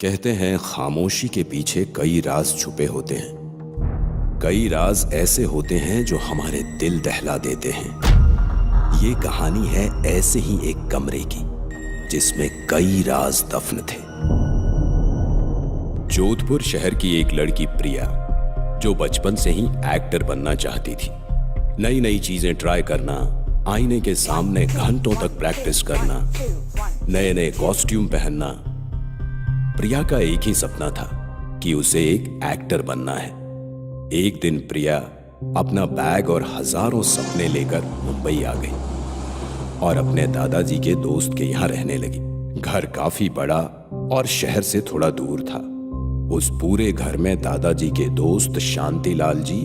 कहते हैं खामोशी के पीछे कई राज छुपे होते हैं। कई राज ऐसे होते हैं जो हमारे दिल दहला देते हैं। ये कहानी है ऐसे ही एक कमरे की जिसमें कई राज दफन थे। जोधपुर शहर की एक लड़की प्रिया, जो बचपन से ही एक्टर बनना चाहती थी। नई नई चीजें ट्राई करना, आईने के सामने घंटों तक प्रैक्टिस करना, नए नए कॉस्ट्यूम पहनना। प्रिया का एक ही सपना था कि उसे एक एक्टर बनना है। एक दिन प्रिया अपना बैग और हजारों सपने लेकर मुंबई आ गई और अपने दादाजी के दोस्त के यहाँ रहने लगी। घर काफी बड़ा और शहर से थोड़ा दूर था। उस पूरे घर में दादाजी के दोस्त शांतिलाल जी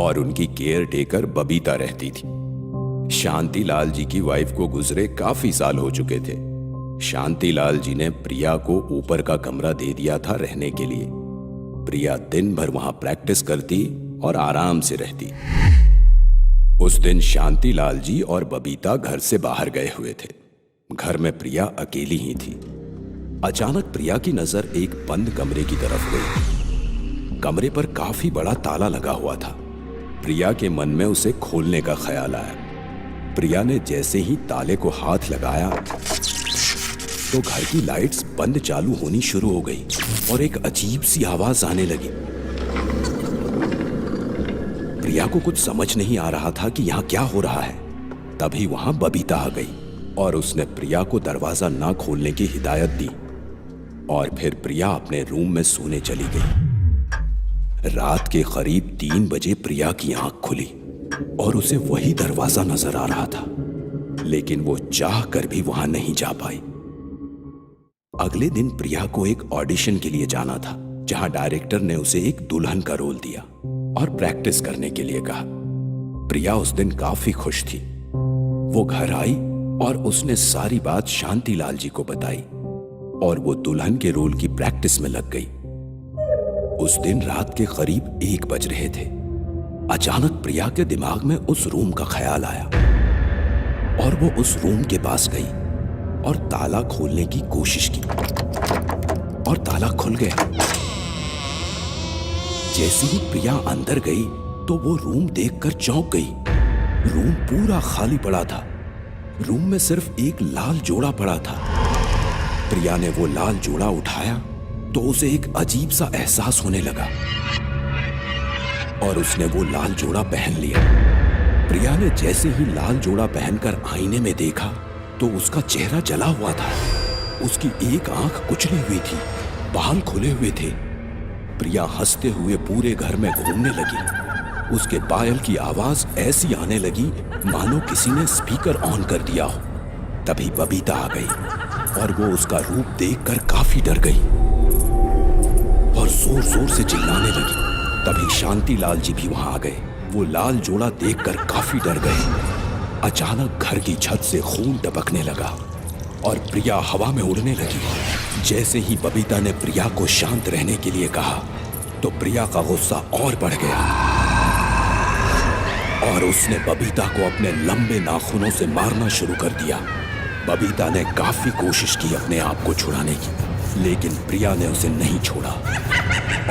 और उनकी केयर टेकर बबीता रहती थी। शांतिलाल जी की वाइफ को गुजरे काफी साल हो चुके थे। शांतिलाल जी ने प्रिया को ऊपर का कमरा दे दिया था रहने के लिए। प्रिया दिन भर वहां प्रैक्टिस करती और आराम से रहती। उस दिन शांतिलाल जी और बबीता घर से बाहर गए हुए थे। घर में प्रिया अकेली ही थी। अचानक प्रिया की नजर एक बंद कमरे की तरफ गई। कमरे पर काफी बड़ा ताला लगा हुआ था। प्रिया के मन में उसे खोलने का ख्याल आया। प्रिया ने जैसे ही ताले को हाथ लगाया तो घर की लाइट्स बंद चालू होनी शुरू हो गई और एक अजीब सी आवाज आने लगी। प्रिया को कुछ समझ नहीं आ रहा था कि यहां क्या हो रहा है। तभी वहां बबीता आ गई और उसने प्रिया को दरवाजा ना खोलने की हिदायत दी और फिर प्रिया अपने रूम में सोने चली गई। रात के करीब 3 बजे प्रिया की आंख खुली और उसे वही दरवाजा नजर आ रहा था, लेकिन वो चाह कर भी वहां नहीं जा पाई। अगले दिन प्रिया को एक ऑडिशन के लिए जाना था, जहां डायरेक्टर ने उसे एक दुल्हन का रोल दिया और प्रैक्टिस करने के लिए कहा। प्रिया उस दिन काफी खुश थी। वो घर आई और उसने सारी बात शांतिलाल जी को बताई और वो दुल्हन के रोल की प्रैक्टिस में लग गई। उस दिन रात के करीब 1 बज रहे थे। अचानक प्रिया के दिमाग में उस रूम का ख्याल आया और वो उस रूम के पास गई और ताला खोलने की कोशिश की और ताला खुल गया। जैसे ही प्रिया अंदर गई तो वो रूम देखकर चौंक गई। रूम पूरा खाली पड़ा था। रूम में सिर्फ एक लाल जोड़ा पड़ा था। प्रिया ने वो लाल जोड़ा उठाया तो उसे एक अजीब सा एहसास होने लगा और उसने वो लाल जोड़ा पहन लिया। प्रिया ने जैसे ही लाल जोड़ा पहनकर आईने में देखा तो उसका चेहरा जला हुआ था। उसकी एक आंख कुचली हुई थी, बाल खुले हुए थे। प्रिया हंसते हुए पूरे घर में घूमने लगी। उसके पायल की आवाज ऐसी आने लगी मानो किसी ने स्पीकर ऑन कर दिया हो। तभी बबीता आ गई और वो उसका रूप देखकर काफी डर गई और जोर जोर से चिल्लाने लगी। तभी शांतिलाल जी भी वहां आ गए। वो लाल जोड़ा देखकर काफी डर गए। अचानक घर की छत से खून टपकने लगा और प्रिया हवा में उड़ने लगी। जैसे ही बबीता ने प्रिया को शांत रहने के लिए कहा तो प्रिया का गुस्सा और बढ़ गया और उसने बबीता को अपने लंबे नाखूनों से मारना शुरू कर दिया। बबीता ने काफी कोशिश की अपने आप को छुड़ाने की, लेकिन प्रिया ने उसे नहीं छोड़ा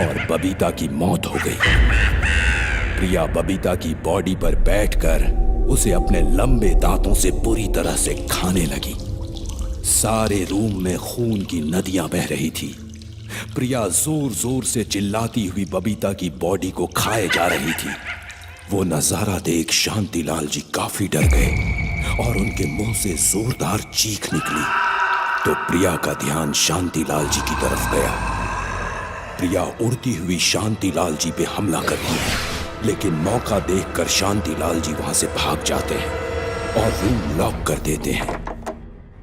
और बबीता की मौत हो गई। प्रिया बबीता की बॉडी पर बैठकर उसे अपने लंबे दांतों से पूरी तरह से खाने लगी। सारे रूम में खून की नदियां बह रही थी। प्रिया जोर जोर से चिल्लाती हुई बबीता की बॉडी को खाए जा रही थी। वो नजारा देख शांतिलाल जी काफी डर गए और उनके मुंह से जोरदार चीख निकली। तो प्रिया का ध्यान शांतिलाल जी की तरफ गया। प्रिया उड़ती हुई शांतिलाल जी पे हमला करती है, लेकिन मौका देखकर शांतिलाल जी वहां से भाग जाते हैं और रूम लॉक कर देते हैं।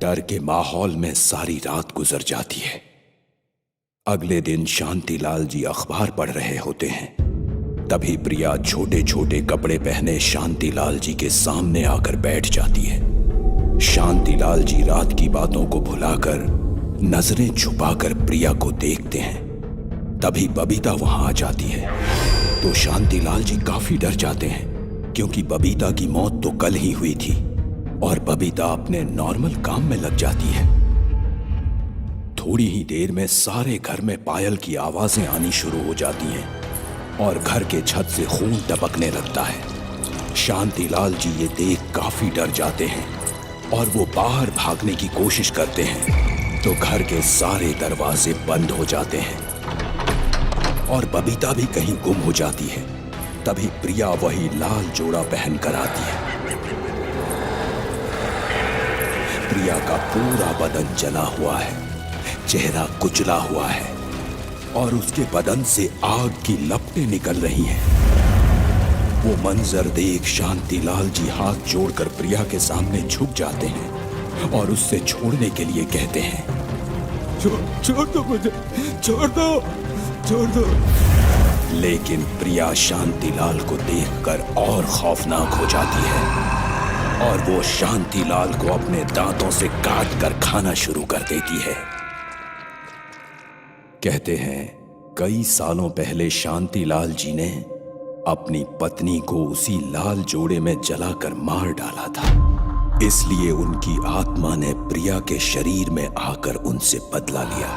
डर के माहौल में सारी रात गुजर जाती है। अगले दिन शांतिलाल जी अखबार पढ़ रहे होते हैं। तभी प्रिया छोटे छोटे कपड़े पहने शांतिलाल जी के सामने आकर बैठ जाती है। शांतिलाल जी रात की बातों को भुलाकर नजरें छुपाकर प्रिया को देखते हैं। तभी बबीता वहां आ जाती है तो शांतिलाल जी काफी डर जाते हैं, क्योंकि बबीता की मौत तो कल ही हुई थी और बबीता अपने नॉर्मल काम में लग जाती है। थोड़ी ही देर में सारे घर में पायल की आवाजें आनी शुरू हो जाती हैं और घर के छत से खून टपकने लगता है। शांतिलाल जी ये देख काफी डर जाते हैं और वो बाहर भागने की कोशिश करते हैं तो घर के सारे दरवाजे बंद हो जाते हैं और बबीता भी कहीं गुम हो जाती है। तभी प्रिया वही लाल जोड़ा पहन कर आती है। प्रिया का पूरा बदन जला हुआ है, चेहरा कुचला हुआ है और उसके बदन से आग की लपटें निकल रही हैं। वो मंजर देख शांतिलाल जी हाथ जोड़कर प्रिया के सामने झुक जाते हैं और उससे छोड़ने के लिए कहते हैं, छोड़ दो मुझे, छोड़ दो, छोड़ दो। लेकिन प्रिया शांतिलाल को देखकर और खौफनाक हो जाती है और वो शांतिलाल को अपने दांतों से काट कर खाना शुरू कर देती है। कहते हैं कई सालों पहले शांतिलाल जी ने अपनी पत्नी को उसी लाल जोड़े में जलाकर मार डाला था। इसलिए उनकी आत्मा ने प्रिया के शरीर में आकर उनसे बदला लिया।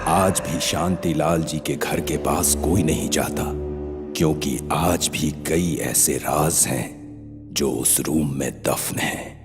आज भी शांतिलाल जी के घर के पास कोई नहीं जाता, क्योंकि आज भी कई ऐसे राज हैं जो उस रूम में दफन हैं।